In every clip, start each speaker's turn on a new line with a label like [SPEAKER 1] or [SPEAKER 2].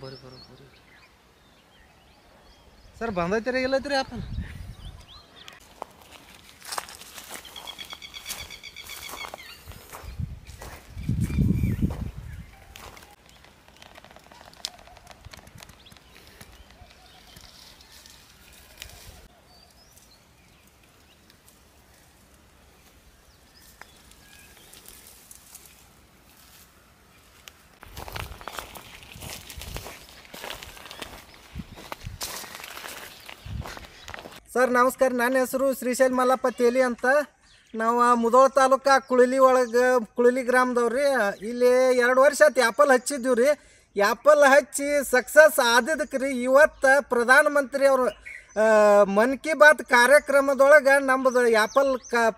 [SPEAKER 1] बरोबर सर बांधायचं गेलं तरी आपण ಸರ್ ನಮಸ್ಕಾರ. ನನ್ನ ಹೆಸರು ಶ್ರೀಶೈಲ್ ಮಲ್ಲಪ್ಪ ತೇಲಿ ಅಂತ. ನಾವು ಮುಧೋಳ ತಾಲೂಕು ಕುಳಲಿ ಗ್ರಾಮದವ್ರಿ. ಇಲ್ಲಿ 2 ವರ್ಷ ಆಯ್ತು ಆ್ಯಪಲ್ ಹಚ್ಚಿದ್ದೀವಿ ರೀ. ಆ್ಯಪಲ್ ಹಚ್ಚಿ ಸಕ್ಸಸ್ ಆದಿದ್ದಕ್ಕೆ ರೀ ಇವತ್ತು ಪ್ರಧಾನಮಂತ್ರಿ ಅವರು ಮನ್ ಕಿ ಬಾತ್ ಕಾರ್ಯಕ್ರಮದೊಳಗೆ ನಮ್ಮದು ಆ್ಯಪಲ್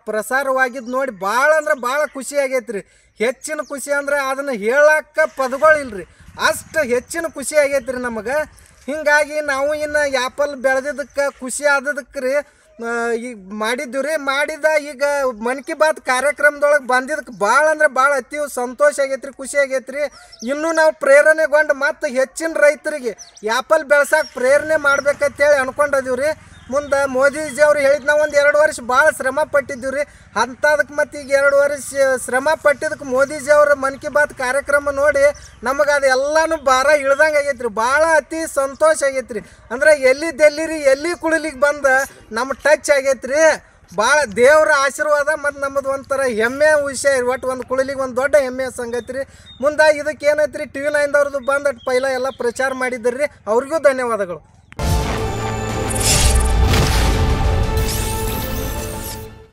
[SPEAKER 1] ಪ್ರಸಾರವಾಗಿದ್ದು ನೋಡಿ ಭಾಳ ಅಂದ್ರೆ ಭಾಳ ಖುಷಿ ಆಗೈತೆ ರೀ. ಹೆಚ್ಚಿನ ಖುಷಿ ಅಂದ್ರೆ ಅದನ್ನು ಹೇಳಕ್ಕೆ ಪದಗಳಿಲ್ರಿ, ಅಷ್ಟು ಹೆಚ್ಚಿನ ಖುಷಿ ಆಗೈತೆ ರೀ ನಮಗೆ. ಹೀಗಾಗಿ ನಾವು ಇನ್ನು ಆ್ಯಪಲ್ ಬೆಳೆದಿದ್ದಕ್ಕೆ ಖುಷಿ ಆದದಕ್ಕೆ ರೀ ಈಗ ಮಾಡಿದ್ದೀವಿ ರೀ. ಮಾಡಿದ ಈಗ ಮನ್ ಕಿ ಬಾತ್ ಕಾರ್ಯಕ್ರಮದೊಳಗೆ ಬಂದಿದ್ದಕ್ಕೆ ಭಾಳ ಅಂದ್ರೆ ಭಾಳ ಅತಿ ಸಂತೋಷ ಆಗೈತೆ ರೀ, ಖುಷಿ ಆಗೈತೆ ರೀ. ಇನ್ನೂ ನಾವು ಪ್ರೇರಣೆಗೊಂಡು ಮತ್ತು ಹೆಚ್ಚಿನ ರೈತರಿಗೆ ಆ್ಯಪಲ್ ಬೆಳ್ಸಕ್ಕೆ ಪ್ರೇರಣೆ ಮಾಡ್ಬೇಕಂತೇಳಿ ಅನ್ಕೊಂಡಿದ್ದೀವಿ ರೀ. ಮುಂದೆ ಮೋದಿಜಿಯವ್ರು ಹೇಳಿದ್ದು ನಾವು ಒಂದು 2 ವರ್ಷ ಭಾಳ ಶ್ರಮ ಪಟ್ಟಿದ್ದೀವಿ ರೀ. ಅಂಥದಕ್ಕೆ ಮತ್ತು ಈಗ 2 ವರ್ಷ ಶ್ರಮ ಪಟ್ಟಿದ್ದಕ್ಕೆ ಮೋದಿಜಿಯವ್ರ ಮನ್ ಕಿ ಬಾತ್ ಕಾರ್ಯಕ್ರಮ ನೋಡಿ ನಮಗೆ ಅದೆಲ್ಲನೂ ಭಾರ ಇಳ್ದಂಗೆ ಆಗೈತೆ ರೀ. ಭಾಳ ಅತಿ ಸಂತೋಷ ಆಗೈತೆ ರೀ. ಅಂದ್ರೆ ಎಲ್ಲಿ ಕುಳಿಲಿಗೆ ಬಂದು ನಮ್ಮ ಟಚ್ ಆಗೈತೆ ರೀ. ಭಾಳ ದೇವ್ರ ಆಶೀರ್ವಾದ ಮತ್ತು ನಮ್ಮದು ಒಂಥರ ಹೆಮ್ಮೆಯ ವಿಷಯ. ಒಟ್ಟು ಒಂದು ಕುಳಿಲಿಗೆ ಒಂದು ದೊಡ್ಡ ಹೆಮ್ಮೆಯ ಸಂಗತಿ ರೀ. ಮುಂದೆ ಇದಕ್ಕೆ ಏನೈತೆ ರೀ TV9ದವ್ರದ್ದು ಬಂದು ಪೈಲ ಎಲ್ಲ ಪ್ರಚಾರ ಮಾಡಿದ್ರಿ ರೀ. ಅವ್ರಿಗೂ ಧನ್ಯವಾದಗಳು.